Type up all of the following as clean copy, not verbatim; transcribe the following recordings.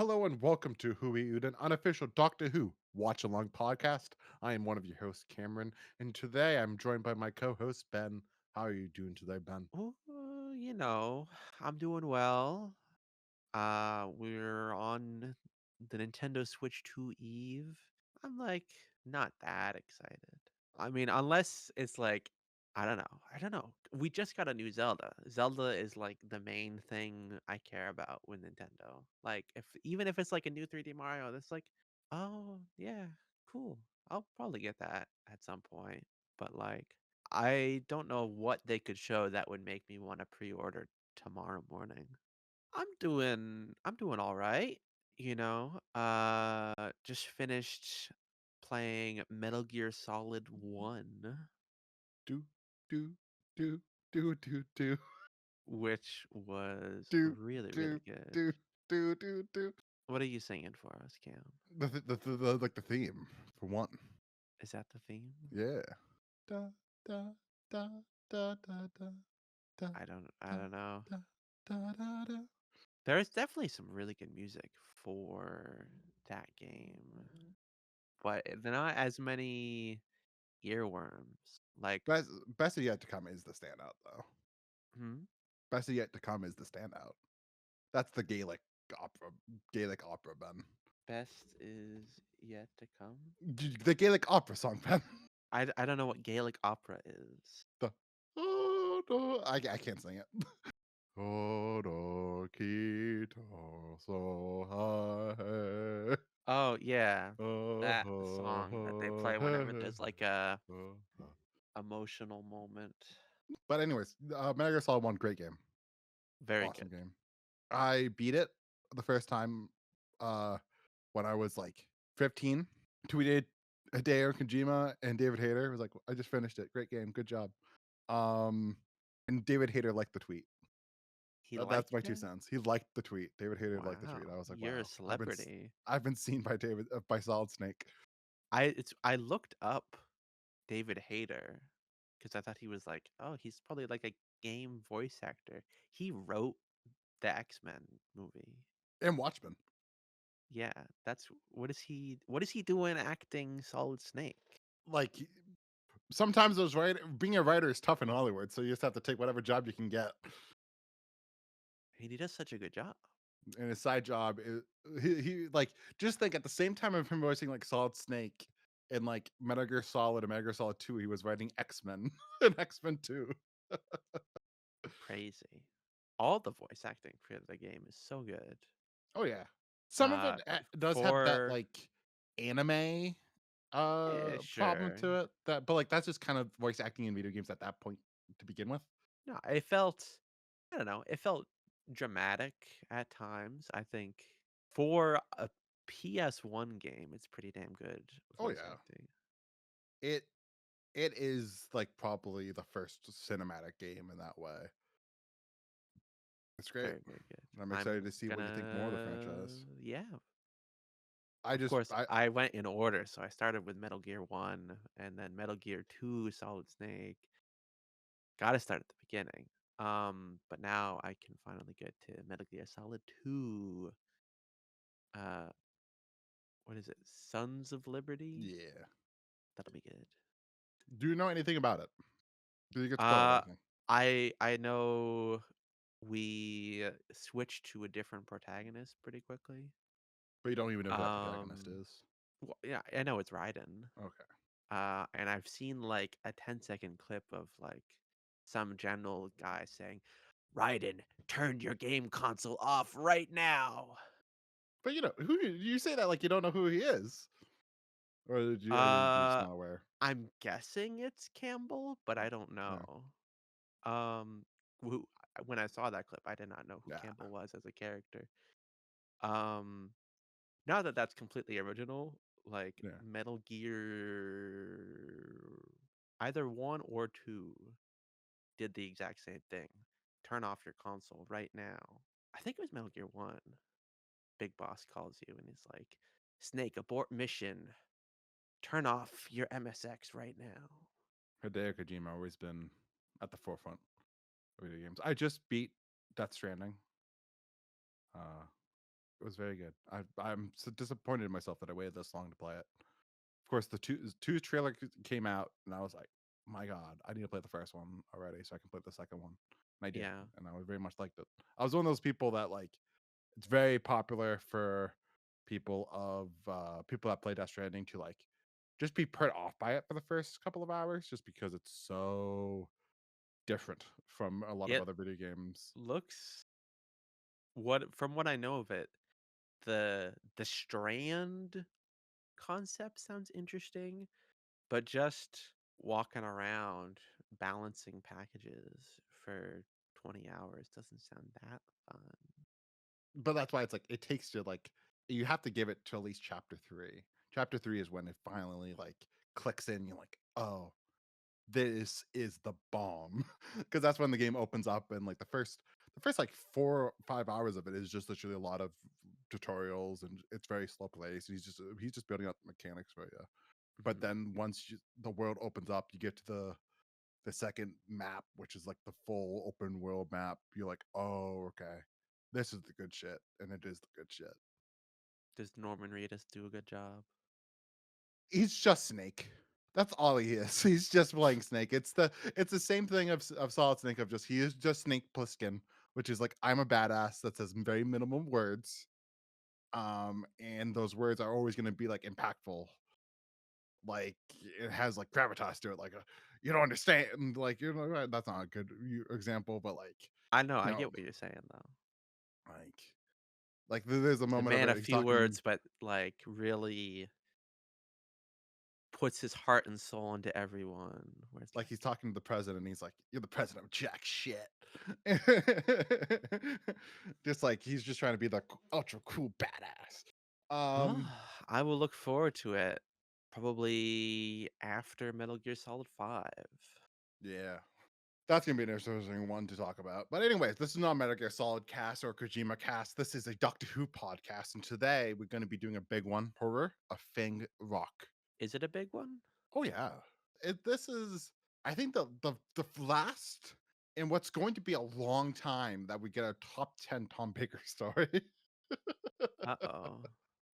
Hello and welcome to Who We Eat, an unofficial Doctor Who watch along podcast. I am one of your hosts, Cameron, and today I'm joined by my co-host Ben. How are you doing today, Ben? Oh, I'm doing well. We're on the Nintendo Switch 2 Eve. I'm like not that excited. I mean, unless it's like I don't know. I don't know. We just got a new Zelda. Zelda is like the main thing I care about with Nintendo. Like if even if it's like a new 3D Mario, that's like, oh yeah, cool. I'll probably get that at some point. But like I don't know what they could show that would make me want to pre-order tomorrow morning. I'm doing all right, just finished playing Metal Gear Solid 1, Do, do, do, do, which was do, really, do, really good. do, do. What are you singing for us, Cam? Like the theme for one. Is that the theme? Yeah. Da, da, da, da, da, da, da, I da, don't know. da, da, da, da. There's definitely some really good music for that game, but they're not as many earworms. Like, Best yet to come is the standout, though. hmm? Best yet to come is the standout. That's the opera, Gaelic opera, Ben. Best is yet to come. The Gaelic opera song, Ben. I don't know what Gaelic opera is. The oh no, I can't sing it. Oh no, Kita so high. Oh yeah, Oh, that song that they oh, play whenever there's like a oh, oh. emotional moment. But anyways, Metal Gear Solid 1, great game, Very awesome good. game. I beat it the first time uh when I was like 15. Tweeted Hideo Kojima and David Hayter was like, I just finished it. Great game, good job. Um, and David Hayter liked the tweet. He That's my liked two it. cents. He liked the tweet. David Hayter liked the tweet. Wow, I was like, you're a wow, celebrity. I've been seen by by Solid Snake. I looked up David Hayter because I thought he was like, oh, he's probably like a game voice actor. He wrote the X-Men movie. And Watchmen. Yeah, that's what is he doing acting Solid Snake? Like sometimes being a writer is tough in Hollywood, so you just have to take whatever job you can get. He does such a good job. And his side job is he like just think at the same time of him voicing like Solid Snake and like Metal Gear Solid and Metal Gear Solid 2, he was writing X-Men and X-Men 2. Crazy. All the voice acting for the game is so good. Oh yeah. Some of it But does have that for like anime yeah, problem sure. to it, that but like that's just kind of voice acting in video games at that point to begin with. No, it felt I don't know, it felt dramatic at times. I think for a PS1 game, it's pretty damn good Oh voice yeah. acting. It it is like probably the first cinematic game in that way. It's great. Very, very good. And I'm excited I'm to see what you think more of the gonna franchise. yeah. I Of just course, I I went in order, so I started with Metal Gear 1 and then Metal Gear 2 Solid Snake. Gotta start at the beginning. But now I can finally get to Metal Gear Solid 2. Uh, what is it? Sons of Liberty? yeah. That'll be good. Do you know anything about it? Do you get spoiled Uh, anything? I know we switched to a different protagonist pretty quickly. But you don't even know who that protagonist Um, is. yeah, I know it's Raiden. Okay. And I've seen like a 10-second clip of like some general guy saying, Raiden, turn your game console off right now. But you know, who you say that like you don't know who he is. Or are you just Uh, not aware? I'm guessing it's Campbell, but I don't Yeah. know. Um, who, when I saw that clip, I did not know who Yeah. Campbell was as a character. Um, Now that that's completely original, like Yeah. Metal Gear, either one or two did the exact same thing. Turn off your console right now. I think it was Metal Gear 1. Big Boss calls you and he's like, Snake, abort mission. Turn off your MSX right now. Hideo Kojima always been at the forefront of video games. I just beat Death Stranding. Uh It was very good. I'm so disappointed in myself that I waited this long to play it. Of course, the two trailer came out, and I was like, "My God, I need to play the first one already so I can play the second one." And I did, Yeah. and I very much liked it. I was one of those people that like it's very popular for people that play Death Stranding to like just be put off by it for the first couple of hours, just because it's so different from a lot of It other video games. looks from what I know of it, the strand concept sounds interesting, but just walking around balancing packages for 20 hours doesn't sound that fun. But that's why it's like it takes you like you have to give it to at least chapter 3. Chapter 3 is when it finally like clicks in. You're like, oh, this is the bomb, because that's when the game opens up, and like the first like 4 or 5 hours of it is just literally a lot of tutorials, and it's very slow paced. He's just building up mechanics for you. But Mhm. then the world opens up, you get to the second map, which is like the full open world map. You're like, oh, okay, this is the good shit, and it is the good shit. Does Norman Reedus do a good job? He's just Snake. That's all he is. He's just playing Snake. It's the same thing of Solid Snake, of just he is just Snake Plissken, which is like I'm a badass that says very minimum words. And those words are always gonna be like impactful. Like it has like gravitas to it, like you don't understand, like you know that's not a good example, but like I know, you I know, get what you're saying though. like there's a He's a moment of man it. of He's few talking words, but like really puts his heart and soul into everyone. Where it's like he's like, talking to the president, and he's like, "You're the president of jack shit." Just like he's just trying to be the ultra cool badass. well, I will look forward to it. Probably after Metal Gear Solid 5. Yeah. That's gonna be an interesting one to talk about. But anyways, this is not Metal Gear Solid cast or Kojima cast. This is a Doctor Who podcast, and today we're going to be doing a big one: horror of Fang Rock. Is it a big one? Oh yeah, this is. I think the last in what's going to be a long time that we get a top 10 Tom Baker story. Uh-oh.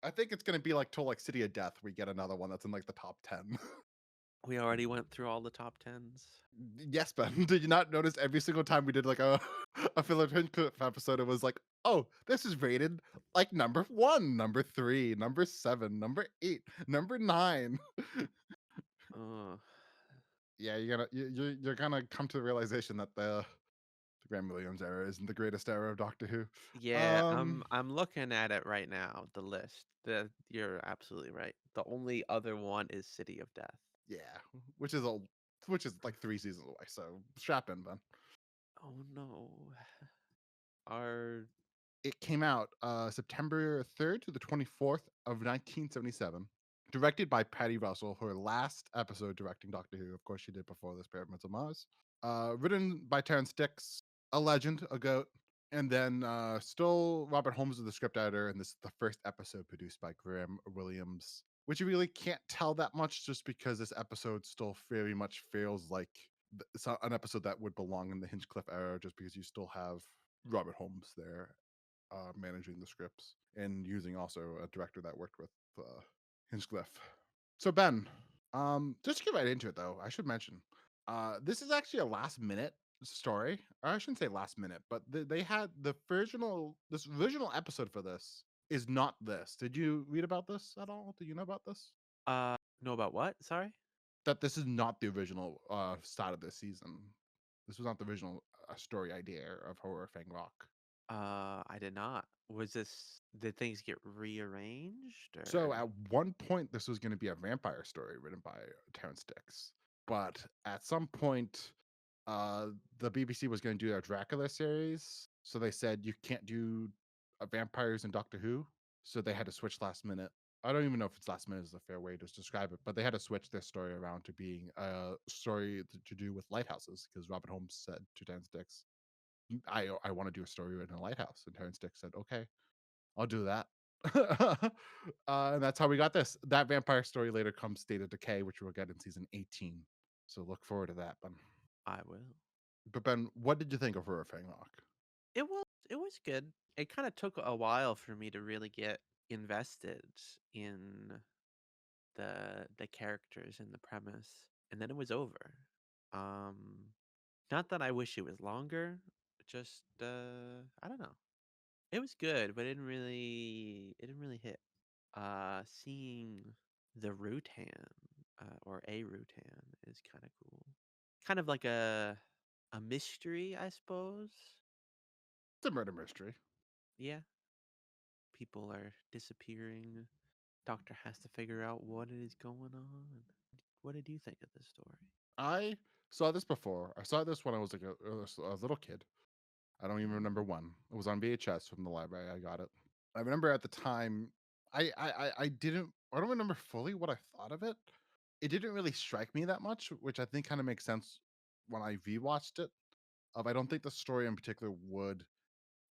I think it's going to be like till like City of Death. We get another one that's in like the top 10. We already went through all the top 10s. Yes, Ben. Did you not notice every single time we did like a a Philip Hinchcliffe episode, it was like, oh, this is rated like number 1, number 3, number 7, number 8, number 9. Uh, Yeah, you're gonna come to the realization that the Graham Williams era isn't the greatest era of Doctor Who. yeah, Um, I'm looking at it right now, the list. You're absolutely right. The only other one is City of Death. yeah, which is a which is like 3 seasons away. So strap in, Ben. Oh no. Our It came out September 3rd to the 24th of 1977. Directed by Patty Russell, her last episode directing Doctor Who. Of course, she did before this Pyramids of Mars. Written by Terrence Dicks, a legend, a goat. And then still Robert Holmes is the script editor, and this is the first episode produced by Graham Williams, which you really can't tell that much just because this episode still very much feels like an episode that would belong in the Hinchcliffe era, just because you still have Robert Holmes there managing the scripts and using also a director that worked with Hinchcliffe. So Ben, just to get right into it though, I should mention this is actually a last minute story. Or I shouldn't say last minute, but they had this original episode for this is not this. Did you read about this at all? Do you know about this? know about what? Sorry? That this is not the original start of this season. This was not the original story idea of Horror Fang Rock. I did not. Did things get rearranged So or at one point, this was going to be a vampire story written by Terrence Dicks, but at some point, the BBC was going to do their Dracula series, so they said you can't do vampires in Doctor Who, so they had to switch last minute. I don't even know if it's last minute is a fair way to describe it, but they had to switch their story around to being a story to do with lighthouses because Robert Holmes said to Terrence Dicks, I want to do a story in a lighthouse," and Terrence Dicks said, "Okay, I'll do that." And that's how we got this. That vampire story later comes State of Decay, which we'll get in season 18. So look forward to that, Ben. I will. But Ben, what did you think of Horror Fang Rock? it was good. It kind of took a while for me to really get invested in the characters and the premise, and then it was over. Um, Not that I wish it was longer, just I don't know. It was good, but it didn't really hit. Seeing the Rutan or a Rutan is kind of cool. Kind of like a mystery, I suppose. It's a murder mystery. Yeah, people are disappearing. Doctor has to figure out what is going on. What did you think of this story? I saw this before. I saw this when I was like a little kid. I don't even remember when. It was on VHS from the library. I got it. I remember at the time, I didn't. I don't remember fully what I thought of it. It didn't really strike me that much, which I think kind of makes sense when I rewatched it. Of I don't think the story in particular would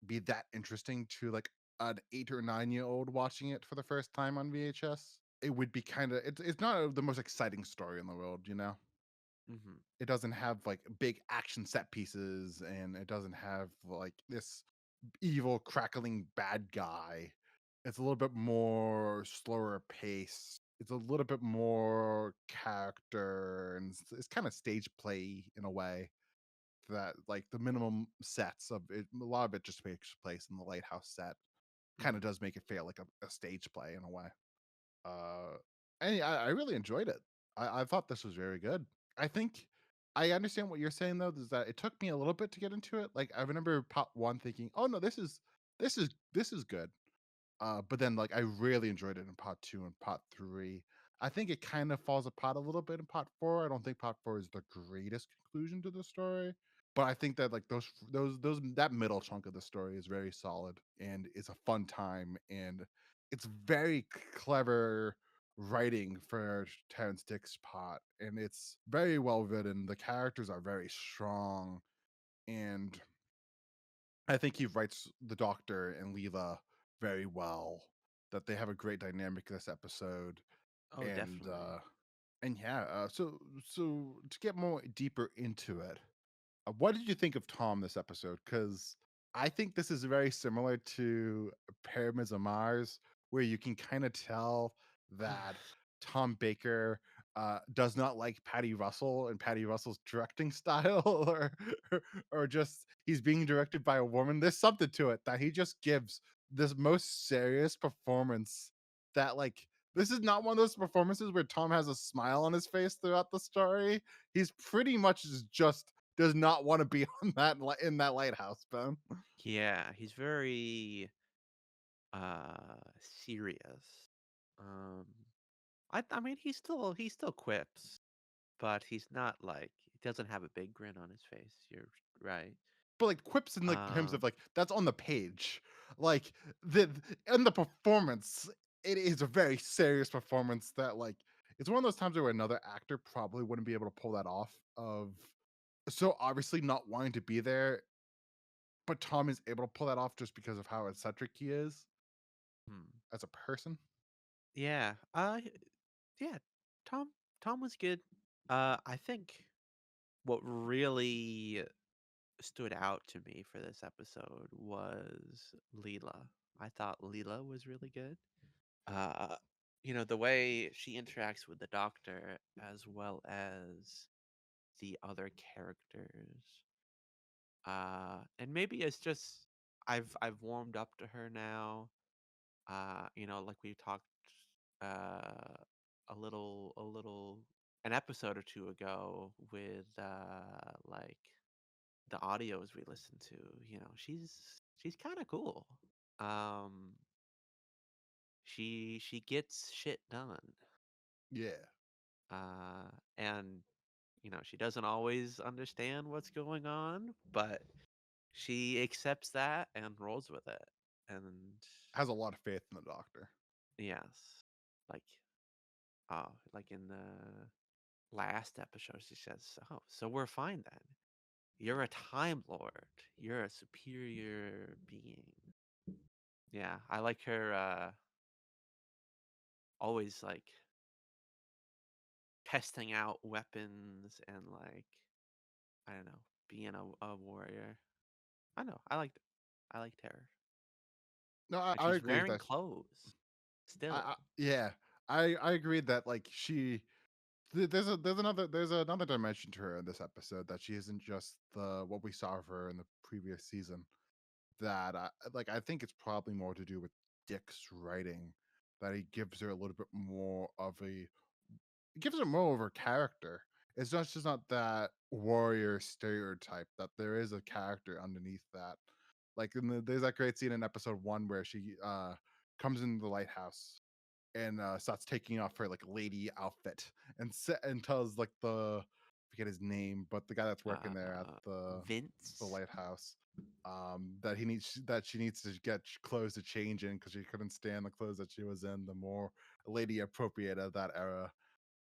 be that interesting to like an 8 or 9 year old watching it for the first time on VHS. It would be kind of it's not the most exciting story in the world, you know. Hmm. It doesn't have like big action set pieces, and it doesn't have like this evil crackling bad guy. It's a little bit more slower pace. It's a little bit more character, and it's kind of stage play in a way that like the minimum sets of it. A lot of it just takes place in the lighthouse set. Kind of Hmm. does make it feel like a stage play in a way. Uh, and yeah, I really enjoyed it. I thought this was very good. I think I understand what you're saying though, is that it took me a little bit to get into it. Like I remember part one thinking, "Oh no, this is good." But then like I really enjoyed it in part two and part three. I think it kind of falls apart a little bit in part four. I don't think part four is the greatest conclusion to the story, but I think that like those that middle chunk of the story is very solid and it's a fun time, and it's very clever writing for Terrence Dick's part, and it's very well written. The characters are very strong, and I think he writes the Doctor and Leela very well. That they have a great dynamic this episode, Oh, and definitely. yeah. So to get more deeper into it, what did you think of Tom this episode? Because I think this is very similar to Pyramids of Mars, where you can kind of tell that Tom Baker does not like Patty Russell and Patty Russell's directing style, or just he's being directed by a woman. There's something to it that he just gives this most serious performance. That like this is not one of those performances where Tom has a smile on his face throughout the story. He's pretty much just does not want to be on in that lighthouse, Ben. Yeah, he's very serious. Um I mean he still quips, but he's not like he doesn't have a big grin on his face. You're right. But like quips in like terms of Um like that's on the page, like the in the performance, it is a very serious performance that like it's one of those times where another actor probably wouldn't be able to pull that off. Of so obviously not wanting to be there, but Tom is able to pull that off just because of how eccentric he is hmm. as a person. Yeah. Yeah. Tom Tom was good. I think what really stood out to me for this episode was Leela. I thought Leela was really good. Uh, the way she interacts with the doctor as well as the other characters. And maybe it's just I've warmed up to her now. Like we talked uh a little an episode or two ago with like the audios we listen to. She's kind of cool. Um she gets shit done. Yeah, And she doesn't always understand what's going on, but she accepts that and rolls with it. And has a lot of faith in the Doctor. yes, like like in the last episode, she says, "Oh, so we're fine then. You're a Time Lord. You're a superior being." Yeah, I like her always like testing out weapons and like I don't know, being a warrior. I know, I liked it. I liked her, No, and I she's agree with wearing that. clothes I still. yeah, I agree that like there's another dimension to her in this episode, that she isn't just the what we saw of her in the previous season. That I think it's probably more to do with Dick's writing, that he gives her a little bit more of a it gives her more of her character. It's not just not that warrior stereotype, that there is a character underneath that. Like there's that great scene in episode 1 where she comes into the lighthouse and starts taking off her like lady outfit and tells like the I forget his name, but the guy that's working there at Uh, the Vince. lighthouse, that she needs to get clothes to change in because she couldn't stand the clothes that she was in, the more lady appropriate of that era.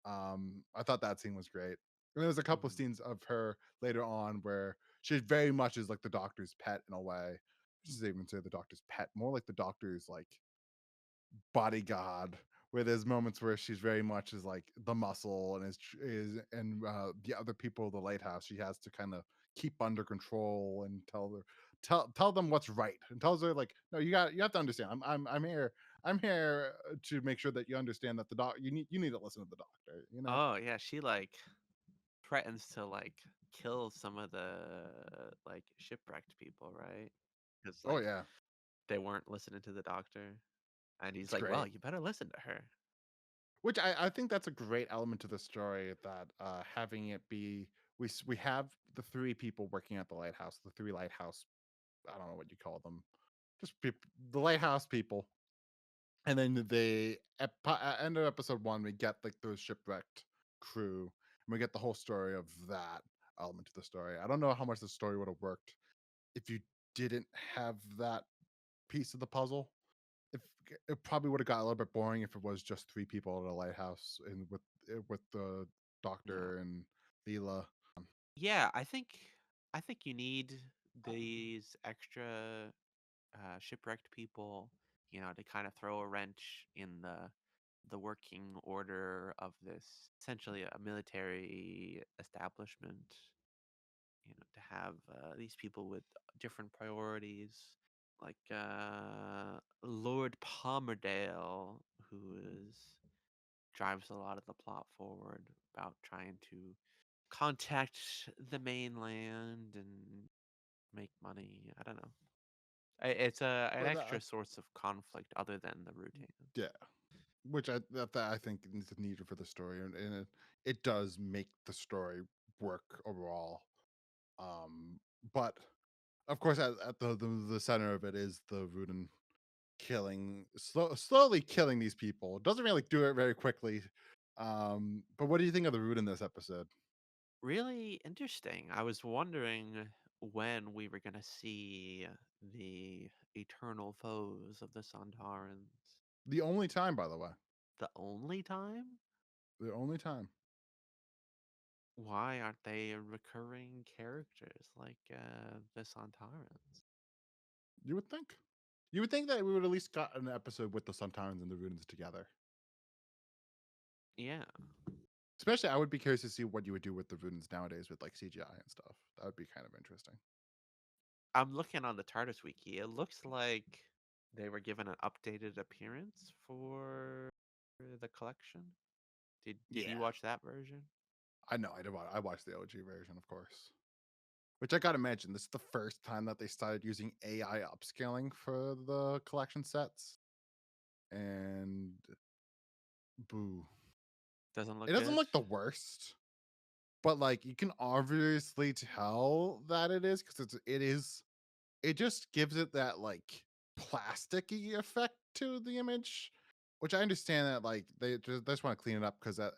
I thought that scene was great. And there was a couple of Mhm. scenes of her later on where she very much is like the doctor's pet in a way. She's even say the doctor's pet, more like the doctor's like bodyguard, where there's moments where she's very much is like the muscle and the other people of the lighthouse she has to kind of keep under control and tell them what's right, and tells her like, no, you have to understand, I'm here to make sure that you understand that the doc you need to listen to the doctor, you know. Oh yeah, she like threatens to like kill some of the like shipwrecked people, right? Because Oh like yeah, they weren't listening to the doctor, and he's it's like, "Well, great. you better listen to her." Which I think that's a great element to the story, that having it be we have the three people working at the lighthouse, the three lighthouse, I don't know what you call them, just the lighthouse people, and then end of episode 1 we get like the shipwrecked crew, and we get the whole story of that element to the story. I don't know how much the story would have worked if you didn't have that piece of the puzzle. If It probably would have got a little bit boring if it was just three people at a lighthouse and with the Yeah. doctor and Leela. Yeah, I think you need these extra shipwrecked people, to kind of throw a wrench in the working order of this essentially a military establishment. To have these people with different priorities, like Lord Palmerdale, who is drives a lot of the plot forward about trying to contact the mainland and make money. I don't know. It's an But extra source of conflict other than the routines. yeah, which that I think is needed for the story, and it does make the story work overall. But of course, at the center of it is the Rudin slowly killing these people. It doesn't really do it very quickly. But what do you think of the Rudin this episode? Really interesting. I was wondering when we were going to see the eternal foes of the Santarans. The only time, by the way, The only time? the only time. Why aren't they recurring characters like the Santarans? You would think. You would think that we would at least got an episode with the Suntarans and the Rudins together. Yeah. Especially, I would be curious to see what you would do with the Rudins nowadays with like CGI and stuff. That would be kind of interesting. I'm looking on the TARDIS wiki. It looks like they were given an updated appearance for the collection. Did you Yeah, watch that version? I know. I watched the OG version, of course. Which I gotta imagine, this is the first time that they started using AI upscaling for the collection sets, and boo, Doesn't it look doesn't good. look the worst, but like you can obviously tell that it is because it just gives it that like plasticky effect to the image, which I understand that like they just want to clean it up because at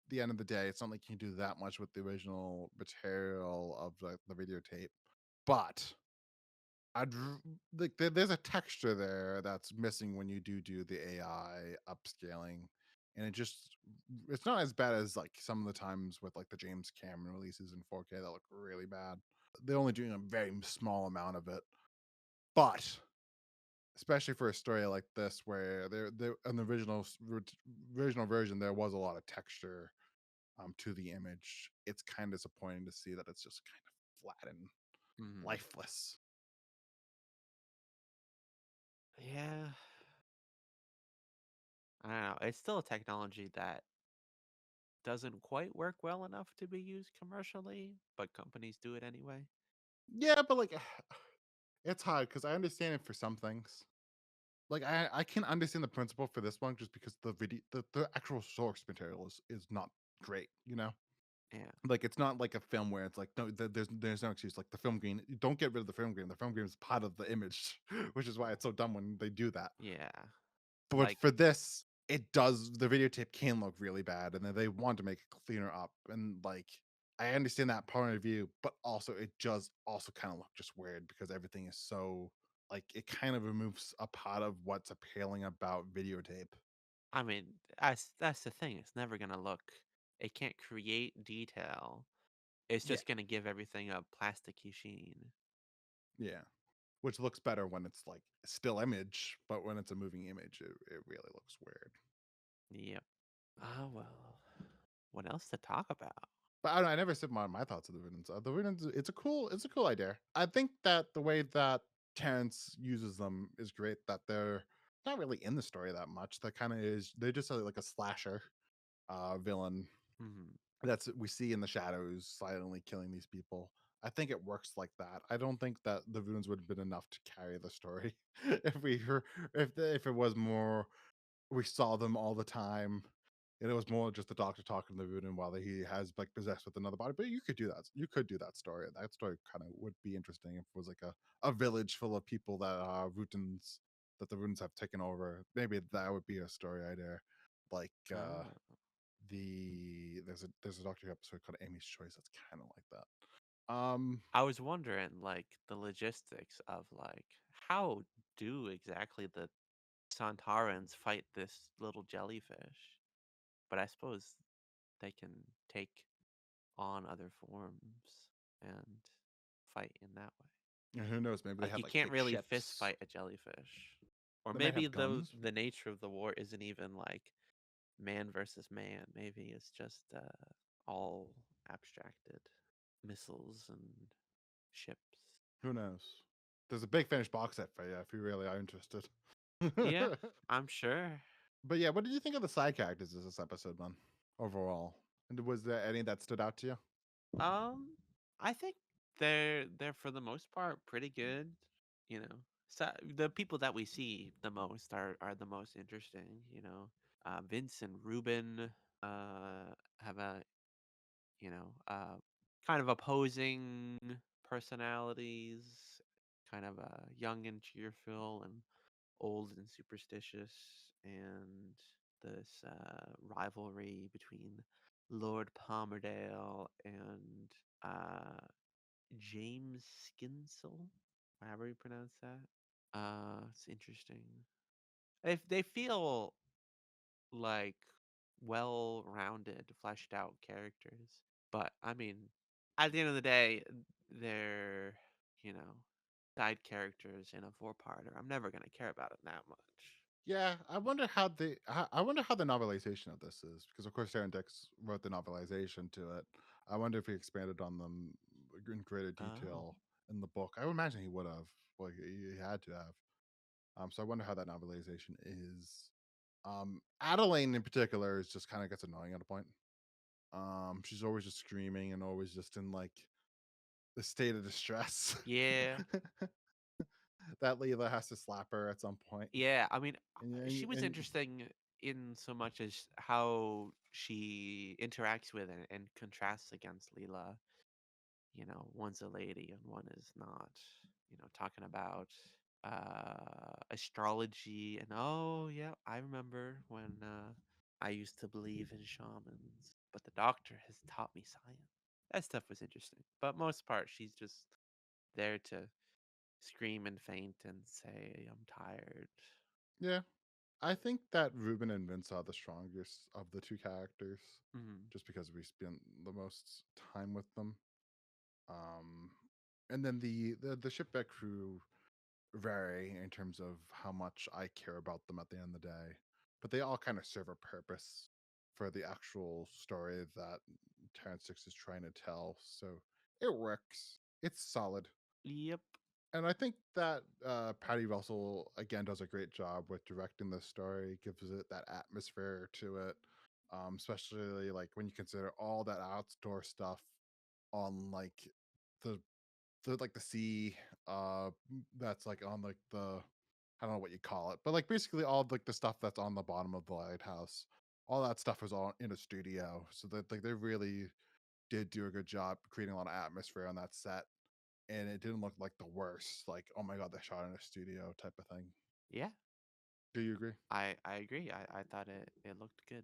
the end of the day, it's not like you can do that much with the original material of the videotape. But like there's a texture there that's missing when you do the AI upscaling, and it's not as bad as like some of the times with like the James Cameron releases in 4K that look really bad. They're only doing a very small amount of it, but especially for a story like this where there in the original version there was a lot of texture to the image. It's kind of disappointing to see that it's just kind of flat and Hmm. lifeless. I don't know. It's still a technology that doesn't quite work well enough to be used commercially, but companies do it anyway. Yeah, but like it's hard because I understand it for some things. Like I can understand the principle for this one just because the actual source material is not great, you know? Yeah. Like it's not like a film where it's like no there's no excuse. Like the film grain, you don't get rid of the film grain. The film grain is part of the image, which is why it's so dumb when they do that. Yeah. But Like, for this, it does the videotape can look really bad, and then they want to make it cleaner up. And like I understand that point of view, but also it does also kind of look just weird because everything is so like it kind of removes a part of what's appealing about videotape. I mean, that's the thing. It's never gonna look. It can't create detail. It's Yeah, just gonna give everything a plasticky sheen. yeah. Which looks better when it's like still image, but when it's a moving image, it really looks weird. Yep. Oh well. What else to talk about? But I don't know, I never said my thoughts of the Riddance. The Riddance, it's a cool idea. I think that the way that Terrence uses them is great. That they're not really in the story that much. That kind of is they're just like a slasher villain Hmm. that's we see in the shadows silently killing these people. I think it works like that. I don't think that the runes would have been enough to carry the story if we were if it was more we saw them all the time. And it was more just the doctor talking to the Voodoo while he has like possessed with another body. But you could do that. You could do that story. That story kind of would be interesting if it was like a village full of people that are Rutans that the Rutans have taken over. Maybe that would be a story idea. Like Oh. there's a Doctor Who episode called Amy's Choice that's kind of like that. I was wondering, like, the logistics of like how do exactly the Santarans fight this little jellyfish? But I suppose they can take on other forms and fight in that way. and who knows? Maybe they Like had you like can't big really fist ships. fight a jellyfish. Or They might maybe have guns. the nature of the war isn't even like man versus man. Maybe it's just all abstracted missiles and ships. Who knows? There's a big finished box set for you if you really are interested. Yeah, I'm sure. But yeah, what did you think of the side characters in this episode, man? Overall, and was there any that stood out to you? I think they're for the most part pretty good. You know, so the people that we see the most are the most interesting. You know, Vince and Ruben have a you know kind of opposing personalities, kind of young and cheerful, and old and superstitious, and this rivalry between Lord Palmerdale and uh, James Skinsell, however you pronounce that. It's interesting. If they feel like well-rounded, fleshed out characters, but I mean, at the end of the day, they're you know side characters in a four-parter. I'm never gonna care about it that much. Yeah, I wonder how I wonder how the novelization of this is because of course Aaron Dix wrote the novelization to it. I wonder if he expanded on them in greater Oh. detail in the book. I would imagine he would have. Well, he had to have. So I wonder how that novelization is. Adeline in particular is just kind of gets annoying at a point. She's always just screaming and always just in like the state of distress Yeah, that Leela has to slap her at some point. yeah. I mean, she And, was and interesting in so much as how she interacts with and contrasts against Leela. You know, one's a lady and one is not. You know, talking about astrology and oh yeah, I remember when I used to believe in shamans, but the doctor has taught me science. That stuff was interesting, but most part she's just there to scream and faint and say I'm tired. yeah, I think that Ruben and Vince are the strongest of the two characters, Mhm. just because we spent the most time with them. Um, and then the shipwreck crew vary in terms of how much I care about them at the end of the day, but they all kind of serve a purpose for the actual story that Terrence Six is trying to tell. So it works. It's solid. Yep. And I think that Patty Russell again does a great job with directing the story, gives it that atmosphere to it, especially like when you consider all that outdoor stuff on like the the sea, that's like on like the I don't know what you call it, but like basically all like the stuff that's on the bottom of the lighthouse, all that stuff was all in a studio, so that like they really did do a good job creating a lot of atmosphere on that set, and it didn't look like the worst, like, "Oh my god, they shot in a studio," type of thing. Yeah, Do you agree? I agree. I thought it looked good.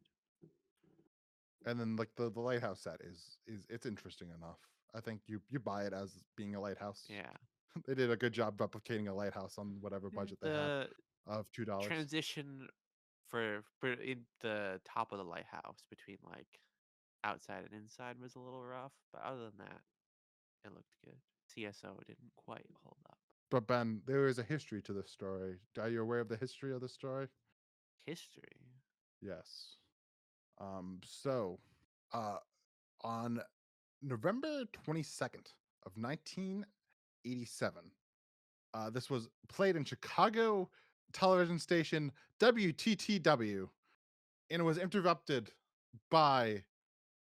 And then, like, the lighthouse set is it's interesting enough. I think you buy it as being a lighthouse. Yeah. They did a good job replicating a lighthouse on whatever Yeah, budget they had the of $2. transition for in the top of the lighthouse between like outside and inside was a little rough, but other than that, it looked good. CSO didn't quite hold up. But, Ben, there is a history to this story. Are you aware of the history of the story? History. Yes. So, uh, on November 22nd of 1987, this was played in Chicago television station WTTW, and it was interrupted by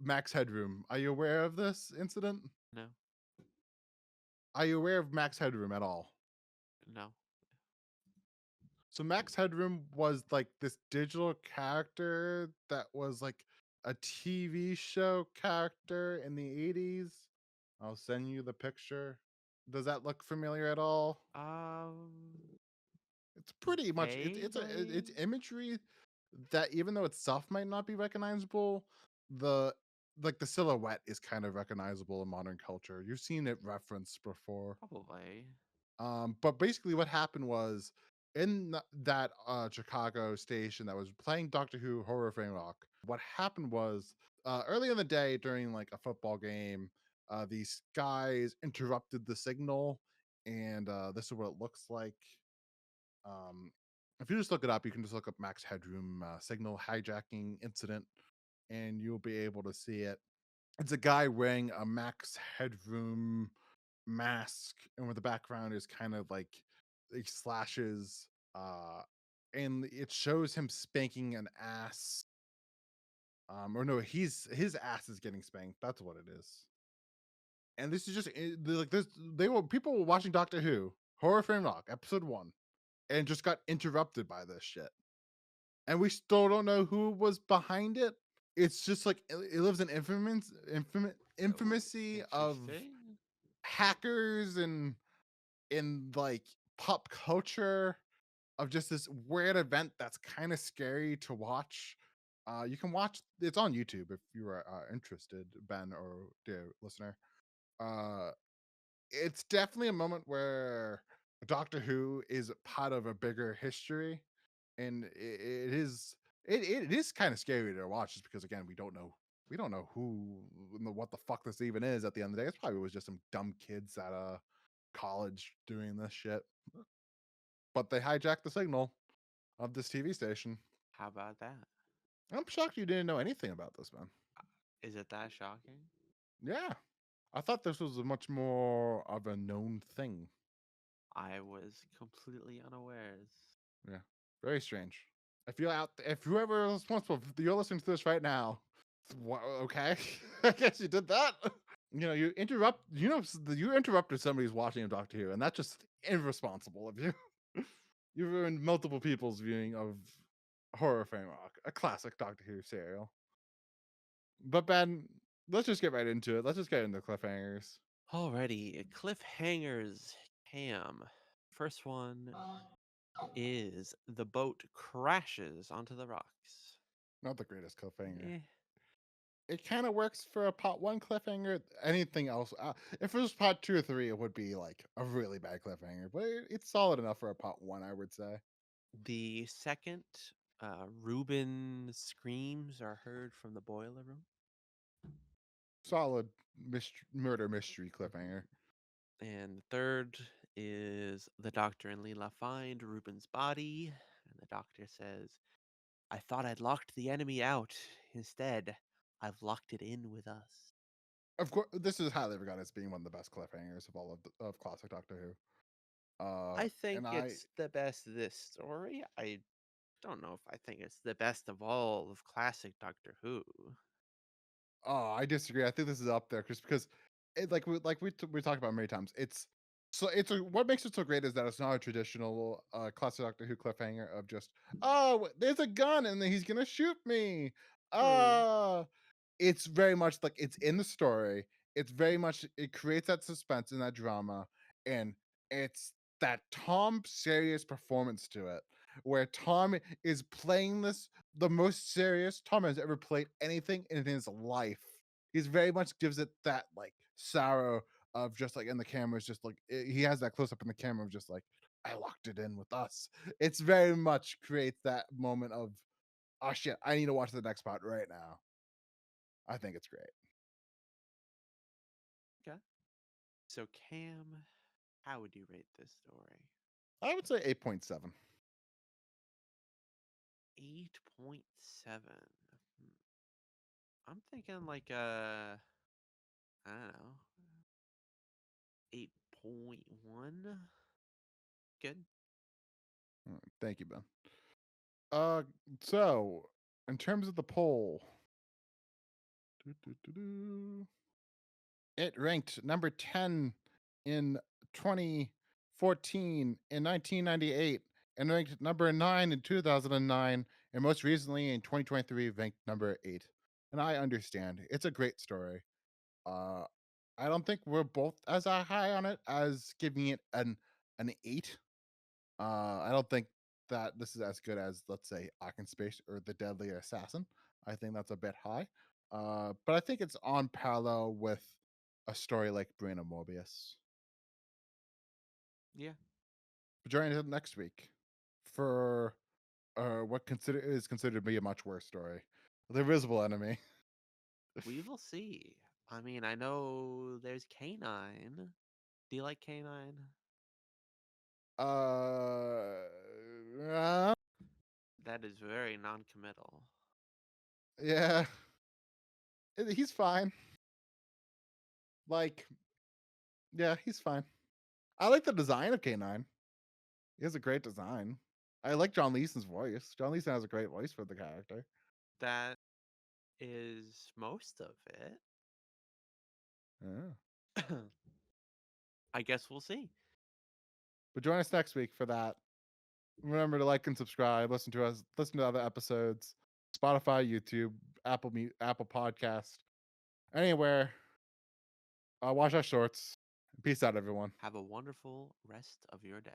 Max Headroom. Are you aware of this incident? No, Are you aware of Max Headroom at all? no. So Max Headroom was like this digital character that was like a TV show character in the 80s. I'll send you the picture. Does that look familiar at all? Um, It's pretty much it's vaguely. imagery that even though itself might not be recognizable, the like the silhouette is kind of recognizable in modern culture. You've seen it referenced before. Probably. But basically what happened was in that Chicago station that was playing Doctor Who Horror Fang Rock, what happened was early in the day during like a football game, these guys interrupted the signal, and this is what it looks like. Um, if you just look it up, you can just look up Max Headroom signal hijacking incident, and you'll be able to see it. It's a guy wearing a Max Headroom mask, and where the background is kind of like slashes, and it shows him spanking an ass. Or no, his ass is getting spanked. That's what it is. And this is just like this. They were people were watching Doctor Who Horror Frame Rock episode 1, and just got interrupted by this shit. And we still don't know who was behind it. It's just like it lives in Oh, infamousy of interesting. hackers and in like pop culture of just this weird event that's kind of scary to watch. You can watch it's on YouTube if you are interested, Ben or dear listener. Uh, it's definitely a moment where Doctor Who is part of a bigger history, and it is kind of scary to watch just because again we don't know who what the fuck this even is at the end of the day. It's probably was just some dumb kids at a college doing this shit, but they hijacked the signal of this TV station. How about that? I'm shocked you didn't know anything about this, man. Is it that shocking? Yeah, I thought this was a much more of a known thing. I was completely unawares. Yeah, very strange. If whoever is responsible, if you're listening to this right now, okay, I guess you did that. You know, you interrupted somebody's watching a Doctor Who, and that's just irresponsible of you. You ruined multiple people's viewing of Horror Frame Rock, a classic Doctor Who serial. But Ben, let's just get right into it. Let's just get into cliffhangers. Alrighty, cliffhangers. Cam. First one is the boat crashes onto the rocks. Not the greatest cliffhanger. Eh, It kind of works for a part 1 cliffhanger. Anything else, if it was part 2 or 3, it would be like a really bad cliffhanger. But it's solid enough for a part 1, I would say. the second, Reuben screams are heard from the boiler room. Solid murder mystery cliffhanger. And the third is the doctor and Leela find Reuben's body. And the doctor says, I thought I'd locked the enemy out. Instead, I've locked it in with us. Of course, this is highly regarded as being one of the best cliffhangers of all of classic Doctor Who. I think And I it's the best of this story. I don't know if I think it's the best of all of classic Doctor Who. I disagree. I think this is up there just because it we talked about many times. What makes it so great is that it's not a traditional classic Doctor Who cliffhanger of just there's a gun and then he's gonna shoot me. True. Ah, it's very much like it's in the story. It's very much it creates that suspense and that drama, and it's that Tom serious performance to it, where Tom is playing this the most serious Tom has ever played anything in his life. He's very much gives it that like sorrow of just like in the camera is just like he has that close up in the camera of just like I locked it in with us. It's very much creates that moment of oh shit, I need to watch the next part right now. I think it's great. Okay. So, Cam, how would you rate this story? I would say 8.7. 8.7. I'm thinking like I don't know, 8.1. Good. Thank you, Ben. Uh, so in terms of the poll, doo, doo, doo, doo, it ranked number 10 in 2014, in 1998, and ranked number 9 in 2009, and most recently in 2023 ranked number 8. And I understand it's a great story. Uh, I don't think we're both as high on it as giving it an 8. I don't think that this is as good as, let's say, Space or The Deadly Assassin. I think that's a bit high. But I think it's on parallel with a story like Brain of Morbius. Yeah. But join us next week for what is considered to be a much worse story, The Invisible Enemy. We will see. I mean, I know there's Canine. Do you like Canine? uh, uh, That is very non-committal. yeah, he's fine. Like, yeah, he's fine. I like the design of K9. He has a great design. I like John Leeson's voice. John Leeson has a great voice for the character. That is most of Yeah. it. I guess we'll see. But join us next week for that. Remember to like and subscribe. Listen to us. Listen to other episodes. Spotify, YouTube, Apple Podcast, anywhere. Watch our shorts. Peace out, everyone. Have a wonderful rest of your day.